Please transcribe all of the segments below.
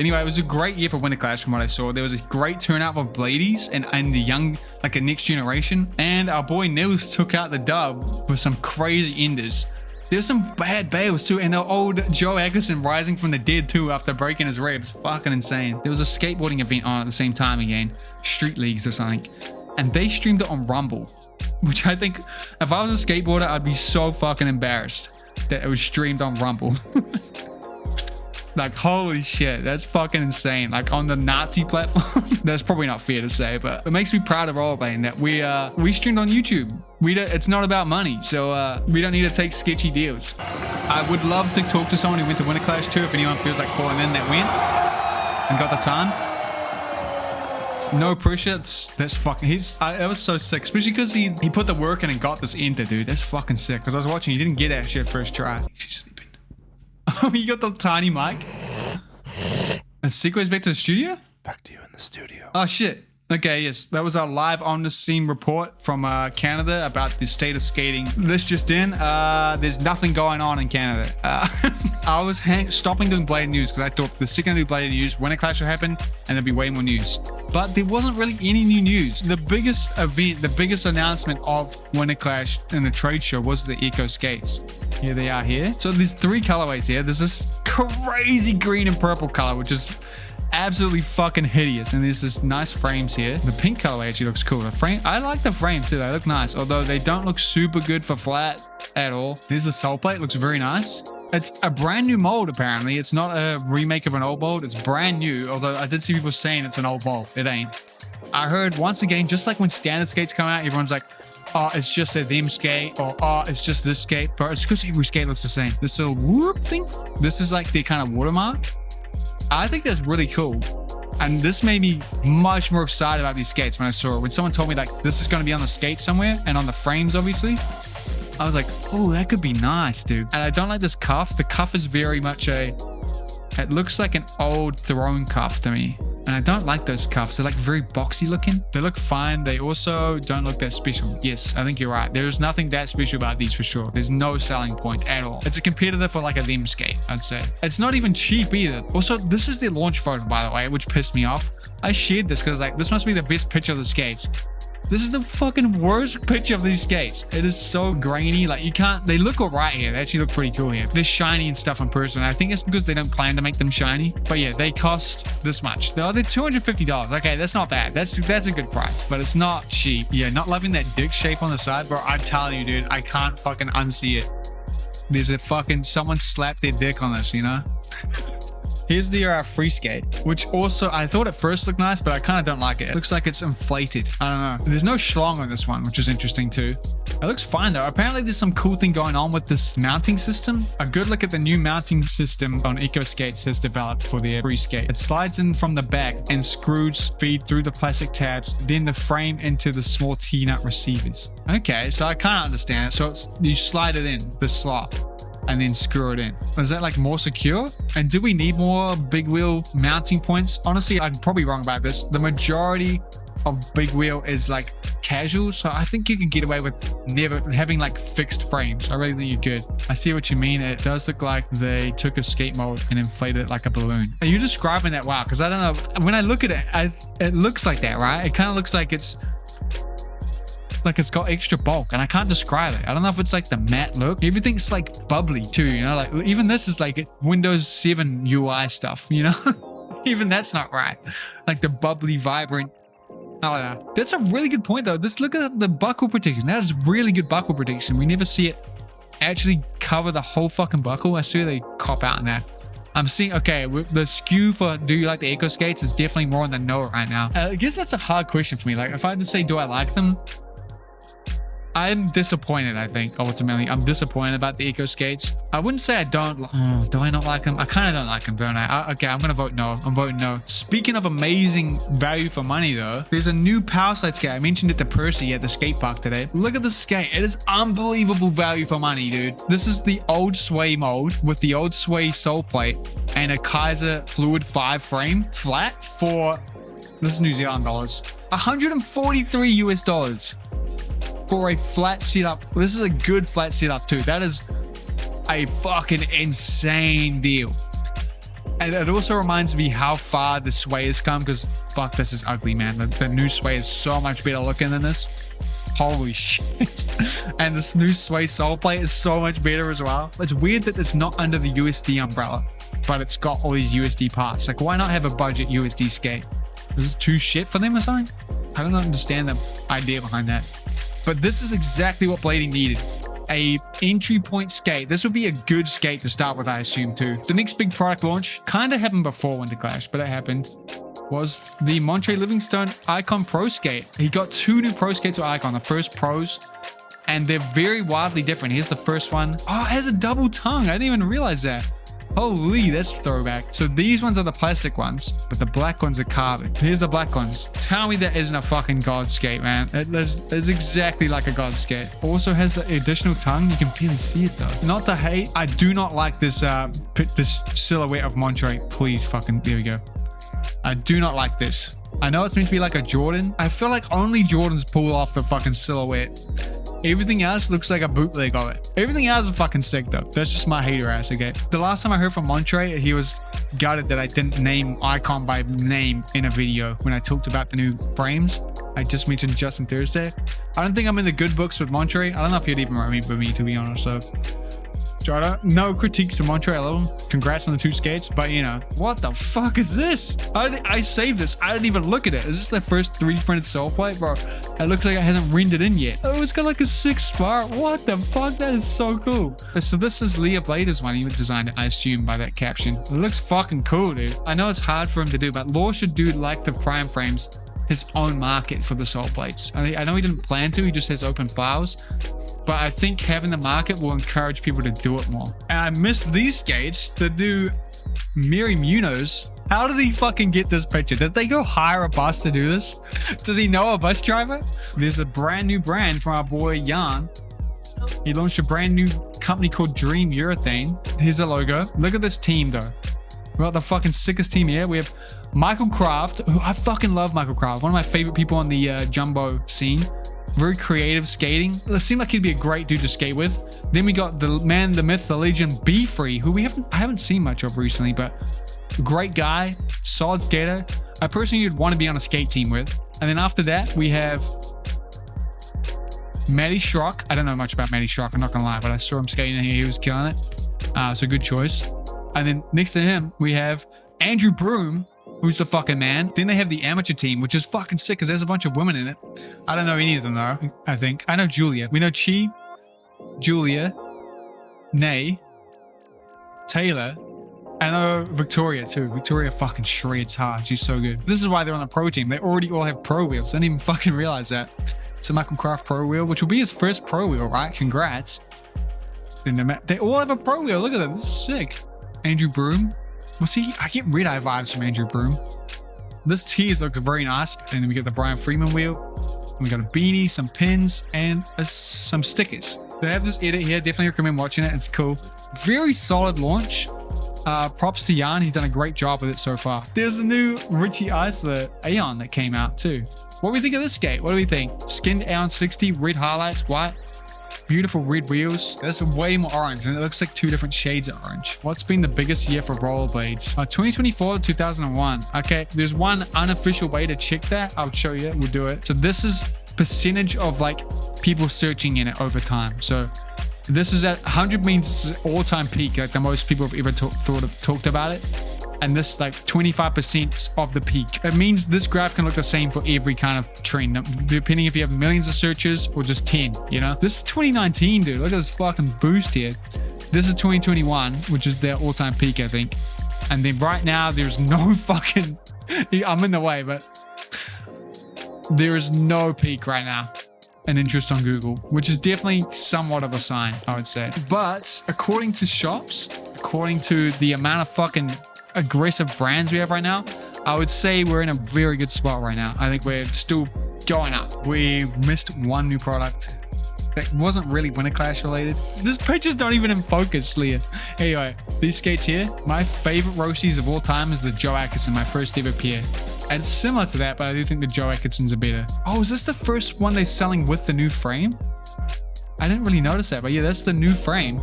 Anyway, it was a great year for Winterclash from what I saw. There was a great turnout for Bladies and the young, like a next generation. And our boy Nils took out the dub with some crazy enders. There's some bad bails too, and the old Joe Atkinson rising from the dead too after breaking his ribs. Fucking insane. There was a skateboarding event on at the same time again, Street Leagues or something, and they streamed it on Rumble, which I think if I was a skateboarder, I'd be so fucking embarrassed that it was streamed on Rumble. Like, holy shit, that's fucking insane. Like, on the Nazi platform. That's probably not fair to say, but it makes me proud of Rollerblading that we streamed on YouTube. It's not about money, so we don't need to take sketchy deals. I would love to talk to someone who went to Winterclash too, if anyone feels like calling in that went and got the time. No pressure. That's fucking. That was so sick, especially because he put the work in and got this enter, dude. That's fucking sick. Because I was watching, he didn't get that shit first try. She's sleeping. Oh, you got the tiny mic. And Sequo's back to the studio. Back to you in the studio. Oh shit. Okay, yes, that was our live on the scene report from Canada about the state of skating. This just in, there's nothing going on in Canada. I was stopping doing Blade News because I thought the second I do Blade News, Winterclash will happen and there'll be way more news. But there wasn't really any new news. The biggest event, the biggest announcement of Winterclash in the trade show was the Echo skates. Here they are here. So there's 3 colorways here. There's this crazy green and purple color, which is absolutely fucking hideous, and there's this nice frames here. The pink colorway actually looks cool. The frame, I like the frames too. They look nice, although they don't look super good for flat at all. There's the sole plate, looks very nice. It's a brand new mold apparently. It's not a remake of an old mold. It's brand new, although I did see people saying it's an old mold. It ain't. I heard once again, just like when standard skates come out, everyone's like, oh, it's just a them skate, or oh, it's just this skate. But it's because every skate looks the same. This little whoop thing, this is like the kind of watermark. I think that's really cool. And this made me much more excited about these skates when I saw it. When someone told me like, this is going to be on the skate somewhere and on the frames, obviously, I was like, oh, that could be nice, dude. And I don't like this cuff. The cuff is very much it looks like an old throwing cuff to me. And I don't like those cuffs. They're like very boxy looking. They look fine. They also don't look that special. Yes, I think you're right. There's nothing that special about these for sure. There's no selling point at all. It's a competitor for like a them skate, I'd say. It's not even cheap either. Also, this is the launch photo, by the way, which pissed me off. I shared this because like, this must be the best picture of the skates. This is the fucking worst picture of these skates. It is so grainy. Like you can't, they look all right here. They actually look pretty cool here. They're shiny and stuff in person. I think it's because they don't plan to make them shiny. But yeah, they cost this much. They're $250. Okay, that's not bad. That's a good price, but it's not cheap. Yeah, not loving that dick shape on the side, bro. I'm telling you, dude, I can't fucking unsee it. There's a fucking, someone slapped their dick on this, you know? Here's the Freeskate, which also I thought at first looked nice, but I kind of don't like it. It looks like it's inflated. I don't know. There's no schlong on this one, which is interesting too. It looks fine though. Apparently there's some cool thing going on with this mounting system. A good look at the new mounting system on Echo Skates has developed for the Freeskate. It slides in from the back and screws feed through the plastic tabs, then the frame into the small T-nut receivers. Okay, so I kind of understand it. So you slide it in the slot and then screw it in. Is that like more secure? And do we need more big wheel mounting points? Honestly, I'm probably wrong about this. The majority of big wheel is like casual, so I think you can get away with never having like fixed frames. I really think you could. I see what you mean. It does look like they took a skate mold and inflated it like a balloon. Are you describing that? Wow, because I don't know. When I look at it, it looks like that, right? It kind of looks like it's got extra bulk, and I can't describe it. I don't know if it's like the matte look. Everything's like bubbly too, you know, like even this is like Windows 7 UI stuff, you know? Even that's not right. Like the bubbly, vibrant. I don't know. That's a really good point though. Look at the buckle protection. That is really good buckle protection. We never see it actually cover the whole fucking buckle. I swear they cop out in that. I'm seeing, okay, the skew for do you like the Echo Skates is definitely more on the no right now. I guess that's a hard question for me. Like if I had to say, do I like them? I'm disappointed, I think, ultimately. I'm disappointed about the Echo Skates. I wouldn't say I don't. Oh, do I not like them? I kind of don't like them, don't I? Okay, I'm going to vote no. I'm voting no. Speaking of amazing value for money, though, there's a new power slide skate. I mentioned it to Percy at the skate park today. Look at the skate. It is unbelievable value for money, dude. This is the old Sway mold with the old Sway sole plate and a Kizer Fluid 5 frame flat for, this is New Zealand dollars, $143 US. For a flat setup. This is a good flat setup too. That is a fucking insane deal. And it also reminds me how far the sway has come, because fuck, this is ugly, man. The new sway is so much better looking than this. Holy shit. And this new sway sole plate is so much better as well. It's weird that it's not under the USD umbrella, but it's got all these USD parts. Like, why not have a budget USD skate? Is this too shit for them or something? I don't understand the idea behind that. But this is exactly what blading needed. A entry point skate. This would be a good skate to start with, I assume, too. The next big product launch kind of happened before Winterclash, but it happened, was the Montre Livingstone IQON Pro Skate. He got 2 new Pro Skates with IQON, the first Pros, and they're very wildly different. Here's the first one. Oh, it has a double tongue. I didn't even realize that. Holy, that's throwback. So these ones are the plastic ones, but the black ones are carbon. Here's the black ones. Tell me that isn't a fucking God skate, man. It's exactly like a God skate. Also has the additional tongue. You can barely see it though. Not to hate, I do not like this this silhouette of Montre. Please fucking, there we go. I do not like this. I know it's meant to be like a Jordan. I feel like only Jordans pull off the fucking silhouette. Everything else looks like a bootleg of it. Everything else is fucking sick though. That's just my hater ass, okay? The last time I heard from Montre, he was gutted that I didn't name IQON by name in a video when I talked about the new frames. I just mentioned Justin Thursday. I don't think I'm in the good books with Montre. I don't know if he'd even remember me, to be honest. So no critiques to Montre. I love him. Congrats on the 2 skates, but you know, what the fuck is this? I saved this. I didn't even look at it. Is this their first 3D printed sole plate, bro? It looks like it hasn't rendered in yet. Oh, it's got like a 6 spot. What the fuck? That is so cool. So this is Leah Blader's one. He designed it, I assume, by that caption. It looks fucking cool, dude. I know it's hard for him to do, but Law should do, like the Prime Frames, his own market for the sole plates. I know he didn't plan to. He just has open files. But I think having the market will encourage people to do it more. And I missed these skates, the new Miri Munoz. How did he fucking get this picture? Did they go hire a bus to do this? Does he know a bus driver? There's a brand new brand from our boy Jan. He launched a brand new company called Dream Urethane. Here's the logo. Look at this team though. We got the fucking sickest team here. We have Michael Kraft, who I fucking love Michael Kraft. One of my favorite people on the jumbo scene. Very creative skating. It seemed like he'd be a great dude to skate with. Then we got the man, the myth, the legend, Be Free, who I haven't seen much of recently, but great guy, solid skater. A person you'd want to be on a skate team with. And then after that, we have Matty Schrock. I don't know much about Matty Schrock, I'm not gonna lie, but I saw him skating in here. He was killing it. So good choice. And then next to him, we have Andrew Broom, who's the fucking man. Then they have the amateur team, which is fucking sick because there's a bunch of women in it. I don't know any of them though, I think. I know Julia. We know Chi, Julia, Nay, Taylor. I know Victoria too. Victoria fucking shreds hard. She's so good. This is why they're on the pro team. They already all have pro wheels. I didn't even fucking realize that. It's a Michael Kraft pro wheel, which will be his first pro wheel, right? Congrats. They all have a pro wheel. Look at them. This is sick. Andrew Broom. Well, see, I get red-eye vibes from Andrew Broom. This tease looks very nice. And then we get the Brian Freeman wheel. We got a beanie, some pins, and some stickers. They have this edit here. Definitely recommend watching it. It's cool. Very solid launch. Props to Jan. He's done a great job with it so far. There's a new Richie Eisler Aeon that came out too. What do we think of this skate? What do we think? Skinned Aeon 60, red highlights, white. Beautiful red wheels. That's way more orange, and it looks like 2 different shades of orange. What's been the biggest year for rollerblades? 2024 to 2001. Okay, there's one unofficial way to check that. I'll show you. We'll do it. So this is percentage of like people searching in it over time. So this is at 100 means it's an all-time peak, like the most people have ever talked about it. And this like 25% of the peak. It means this graph can look the same for every kind of trend, depending if you have millions of searches or just 10, you know? This is 2019, dude. Look at this fucking boost here. This is 2021, which is their all-time peak, I think. And then right now, there's no fucking... I'm in the way, but there is no peak right now in interest on Google, which is definitely somewhat of a sign, I would say. But according to shops, according to the amount of fucking aggressive brands we have right now, I would say we're in a very good spot right now. I think we're still going up. We missed one new product that wasn't really Winterclash related. This picture's not even in focus, Leah. Anyway, these skates here, my favorite Roces of all time is the Joe Atkinson, my first ever pair. And it's similar to that, but I do think the Joe Atkinsons are better. Oh, is this the first one they're selling with the new frame? I didn't really notice that, but yeah, that's the new frame.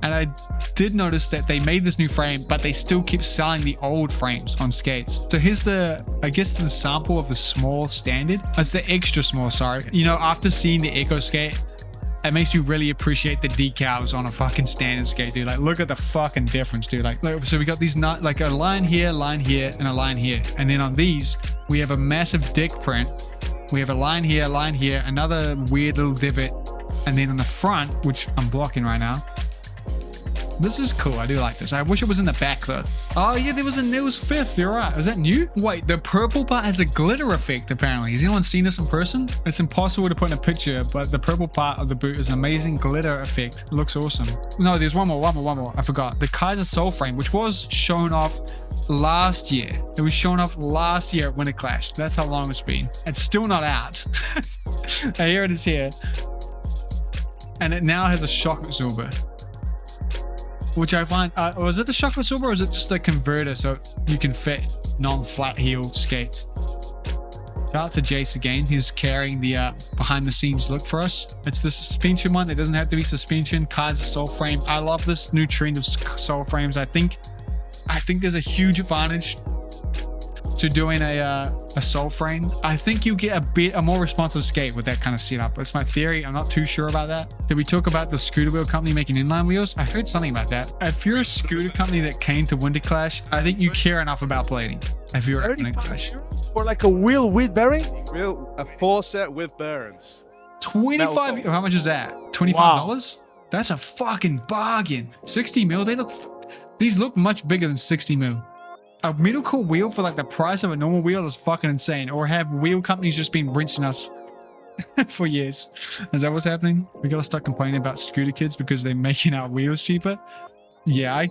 And I did notice that they made this new frame, but they still keep selling the old frames on skates. So here's the, I guess, the sample of the small standard. It's the extra small, sorry. You know, after seeing the Ecco skate, it makes you really appreciate the decals on a fucking standard skate, dude. Like, look at the fucking difference, dude. Like, look, so we got these, not like a line here, and a line here. And then on these, we have a massive dick print. We have a line here, another weird little divot. And then on the front, which I'm blocking right now, this is cool. I do like this. I wish it was in the back though. Oh yeah, there was a Nils fifth. You're right. Is that new? Wait, the purple part has a glitter effect apparently. Has anyone seen this in person? It's impossible to put in a picture, but the purple part of the boot is an amazing glitter effect. It looks awesome. No, there's one more. I forgot. The Kizer Soul Frame, which was shown off last year. It was shown off last year at Winterclash. That's how long it's been. It's still not out. And here it is here. And it now has a shock absorber, which I find, was it the shock absorber or is it just a converter so you can fit non-flat heel skates? Shout out to Jace again. He's carrying the behind the scenes look for us. It's the suspension one. It doesn't have to be suspension. Kizer Soul Frame. I love this new trend of soul frames. I think there's a huge advantage to doing a soul frame. I think you get a more responsive skate with that kind of setup. That's my theory. I'm not too sure about that. Did we talk about the scooter wheel company making inline wheels? I heard something about that. If you're a scooter company that came to Winterclash, I think you care enough about blading. If you're at Winterclash. Or like a wheel with bearing? A full set with bearings. 25. How much is that? $25? Wow. That's a fucking bargain. 60 mil. These look much bigger than 60 mil. A middle core wheel for like the price of a normal wheel is fucking insane. Or have wheel companies just been rinsing us for years? Is that what's happening? We gotta start complaining about scooter kids because they're making our wheels cheaper. Yeah,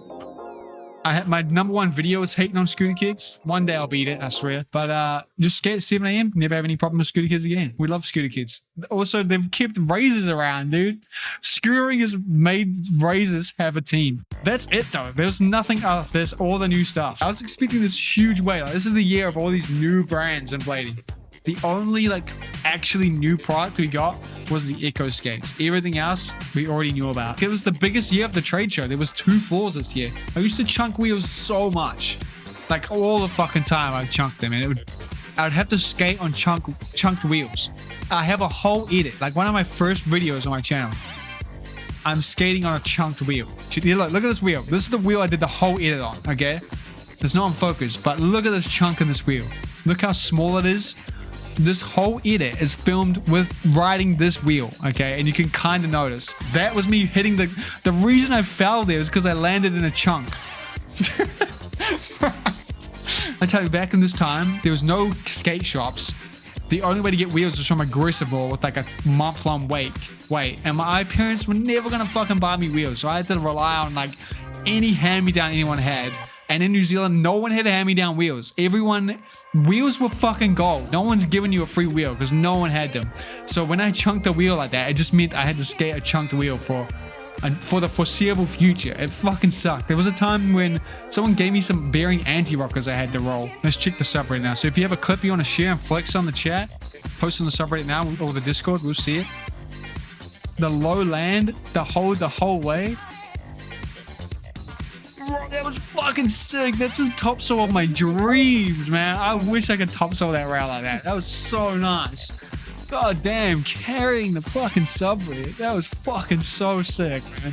I had my #1 video is hating on scooter kids. One day I'll beat it, I swear. But just skate at 7 AM. Never have any problem with scooter kids again. We love scooter kids. Also, they've kept razors around, dude. Scootering has made razors have a team. That's it though. There's nothing else. There's all the new stuff. I was expecting this huge wave. Like, this is the year of all these new brands in blading. The only like actually new product we got was the Echo skates. Everything else we already knew about. It was the biggest year of the trade show. There was 2 floors this year. I used to chunk wheels so much. Like all the fucking time I chunked them, and I would have to skate on chunked wheels. I have a whole edit, like one of my first videos on my channel. I'm skating on a chunked wheel. Look at this wheel. This is the wheel I did the whole edit on, okay? It's not on focus, but look at this chunk in this wheel. Look how small it is. This whole edit is filmed with riding this wheel, okay? And you can kind of notice. That was me hitting the reason I fell there was because I landed in a chunk. I tell you, back in this time, there was no skate shops. The only way to get wheels was from Aggressive with like a month-long wait. And my parents were never gonna fucking buy me wheels, so I had to rely on like any hand-me-down anyone had. And in New Zealand, no one had hand-me-down wheels. Wheels were fucking gold. No one's giving you a free wheel because no one had them. So when I chunked a wheel like that, it just meant I had to skate a chunked wheel for the foreseeable future. It fucking sucked. There was a time when someone gave me some bearing anti-rockers I had to roll. Let's check the subreddit now. So if you have a clip you want to share and flex on the chat, post on the subreddit now or the Discord, we'll see it. The low land, the whole way. That was fucking sick. That's the topsail of my dreams, man. I wish I could topsail that rail like that. That was so nice. God damn, carrying the fucking subreddit. That was fucking so sick, man.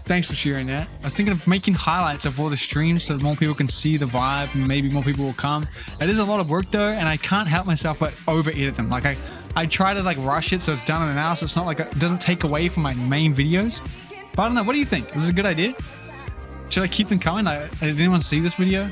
Thanks for sharing that. I was thinking of making highlights of all the streams so that more people can see the vibe and maybe more people will come. It is a lot of work though, and I can't help myself but over edit them. Like I try to like rush it so it's done in an hour, so it's not like it doesn't take away from my main videos. But I don't know. What do you think? Is it a good idea? Should I keep them coming? Did anyone see this video?